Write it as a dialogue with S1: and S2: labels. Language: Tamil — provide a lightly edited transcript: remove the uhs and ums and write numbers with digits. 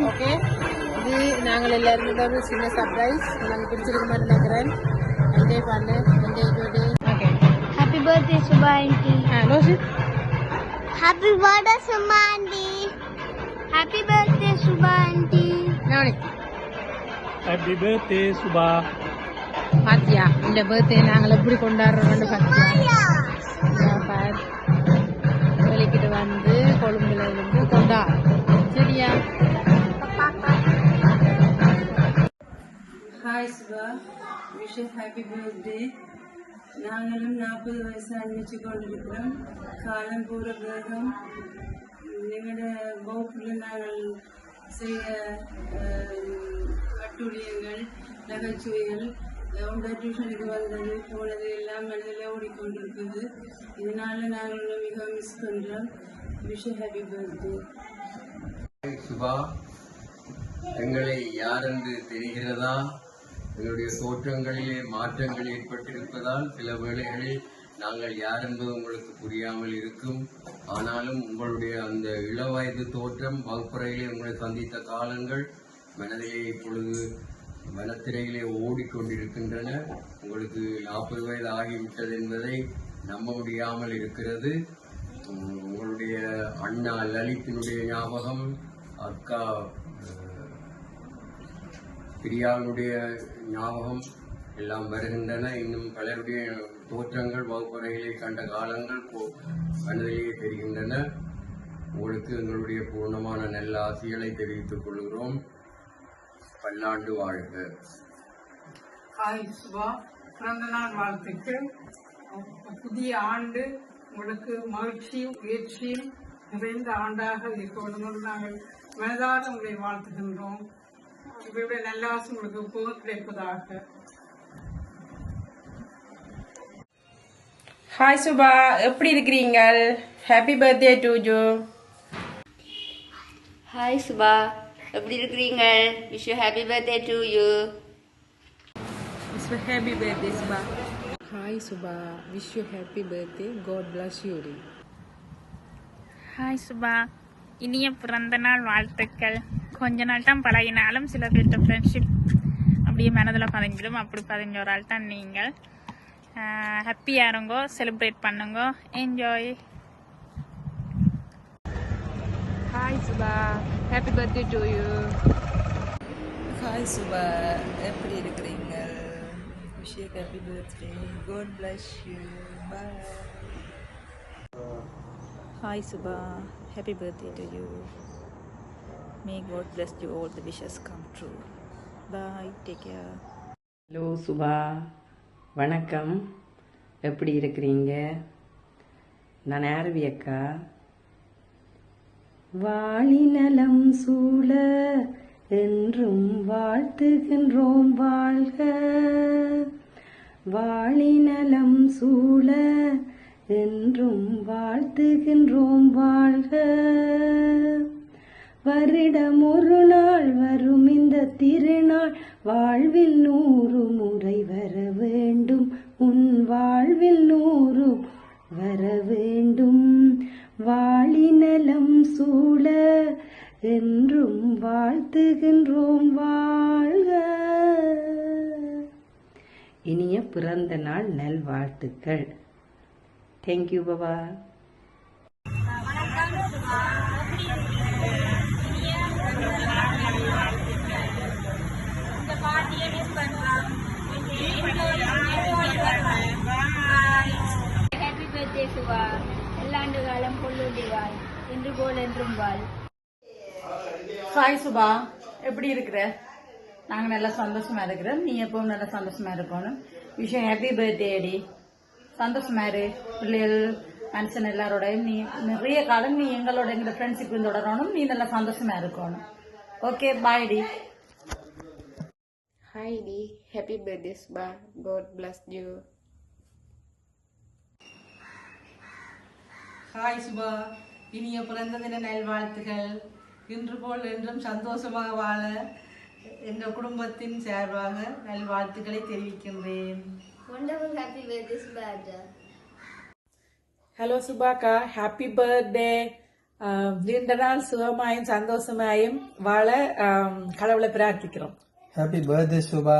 S1: ஓகே, இது நாங்கள் எல்லாருமே ஒரு சின்ன சர்ப்ரைஸ். உங்களுக்கு பிடிச்சிருக்க மாதிரி நினைக்கிறேன். என்ஜாய் பண்ணு, என்ஜாய் பண்ணு. Okay,
S2: happy birthday Subha aunty.
S1: Loshi,
S2: happy birthday Subha aunty. Happy birthday Subha aunty.
S1: Navani,
S3: happy birthday Subha.
S1: பாத்தியா இந்த பர்த்டே நாங்கள் எப்படி கொண்டாடுறோம்னு பாத்தியா? வெளிக்கிட்டு வந்து கொழும்புல இருந்து கொண்டாடுறோம். சரியா? Hi Subha, wish happy birthday. நாங்களும் 40 வயசு அணிவிச்சு கொண்டிருக்கிறோம். காலம் பூர வேகம். எங்களோட வகுப்பில் நாங்கள் செய்த கட்டுரைகள், நகைச்சுவைகள், உங்க டியூஷனுக்கு வந்தது போனது எல்லாம் மனதில் ஓடிக்கொண்டிருக்குது. இதனால நாங்கள் மிக மிஸ் பண்றோம். Wish happy birthday.
S4: சுபா, எங்களை யார் என்று தெரிகிறதா? எங்களுடைய தோற்றங்களிலே மாற்றங்கள் ஏற்பட்டிருப்பதால் சில வேளைகளில் நாங்கள் யார் என்பது உங்களுக்கு புரியாமல் இருக்கும். ஆனாலும் உங்களுடைய அந்த இளவயது தோற்றம், வகுப்பறையிலே உங்களை சந்தித்த காலங்கள் மனதிலே இப்பொழுது மனத்திரையிலே ஓடிக்கொண்டிருக்கின்றன. உங்களுக்கு 40 வயது ஆகிவிட்டது என்பதை நம்ப முடியாமல் இருக்கிறது. உங்களுடைய அண்ணா லலித்தினுடைய ஞாபகம், அக்கா பிரியாவுடைய ஞாபகம் எல்லாம் வருகின்றன. இன்னும் பலருடைய தோற்றங்கள் வகுப்பறைகளை கண்ட காலங்கள் மனதிலேயே தெரிகின்றன. உங்களுக்கு எங்களுடைய பூர்ணமான நல்ல ஆசைகளை தெரிவித்துக் கொள்கிறோம். பல்லாண்டு வாழ்க.
S5: ஹாய் சுபா, பிறந்த நாள் வாழ்த்துக்கள். புதிய ஆண்டு உங்களுக்கு மகிழ்ச்சியும் உயர்ச்சியும் நிறைந்த ஆண்டாக இருக்க வேண்டும் என்று நாங்கள் மனதார உங்களை வாழ்த்துகின்றோம். இவருடைய நல்ல ஆசை உங்களுக்கு போக கிடைப்பதாக.
S1: ஹாய் சுபா, எப்படி இருக்கிறீங்க? Happy birthday to you.
S6: Hi Subha, எப்படி இருக்கிறீங்க? Wish you happy birthday to you.
S1: Happy birthday Subha. Hi Subha, wish you happy birthday. God bless you.
S7: Hi Subha, இனிய பிறந்த நாள் வாழ்த்துக்கள். கொஞ்ச நாள் தான் பழகினாலும் சில பேர்கிட்ட ஃப்ரெண்ட்ஷிப் அப்படியே மனதில் பதிஞ்சிடும். அப்படி பதிஞ்ச ஒரு ஆள் தான் நீங்கள். ஹாப்பியாக இருங்கோ, செலிப்ரேட் பண்ணுங்க, enjoy.
S1: Hi Subha, happy birthday to you.
S8: Hi Subha, எப்படி இருக்கிறீங்க? Wish you happy birthday. God bless you. Bye. Hi Subha, happy birthday to you. May God bless you, all the wishes come true. Bye, take care.
S9: Hello Subha, வணக்கம். எப்படி இருக்கிறீங்க? நான் ஆர்வி அக்கா. வாழிநலம் சூழ என்றும் வாழ்த்துகின்றோம் வாழ்க. வாழிநலம் சூழ என்றும் வாழ்த்துகின்றோம் வாழ்க. வருடம் ஒரு நாள் வரும் இந்த திருநாள் வாழ்வில் 100 முறை வர வேண்டும். உன் வாழ்வில் 100 வர வேண்டும். வாழிநலம் சூழ என்றும் வாழ்த்துகின்றோம் வாழ்க. இனிய பிறந்த நாள் நல்வாழ்த்துக்கள். தேங்க்யூ பாபா.
S2: Happy birthday Subha. எல்லாண்டு காலம் பொல்லுண்டி வாழ், இன்று போல் என்றும் வாழ்.
S5: ஹாய் சுபா, எப்படி இருக்கிற? நாங்க நல்லா சந்தோஷமா இருக்கிறோம். நீ எப்பவும் நல்லா சந்தோஷமா இருக்கணும். விஷயம் ஹாப்பி பர்த்டே அடி. சந்தோஷமா இரு. பிள்ளைகள் மனுஷன் எல்லாரோடையும் நீ நிறைய காலம் நீ எங்களோட எங்க ஃப்ரெண்ட்ஷிப் தொடரணும். நீ நல்லா சந்தோஷமா இருக்கணும். ஓகே, பாய் டி.
S6: ஹாய் டி, happy birthday Subha. God bless you.
S5: Hi Subha, இனிய பிறந்த தின நல்வாழ்த்துகள். இன்று போல் என்றும் சந்தோஷமாக வாழ எங்கள் குடும்பத்தின் சார்பாக நல்வாழ்த்துக்களை தெரிவிக்கின்றேன்.
S2: Wonderful happy birthday Subha.
S1: Hello Subhaka, happy birthday.
S10: நீண்ட நாள் சுகமாயும் சந்தோஷமாயும் வாழ கடவுளை பிரார்த்திக்கிறோம்.
S11: Happy birthday, Shubha.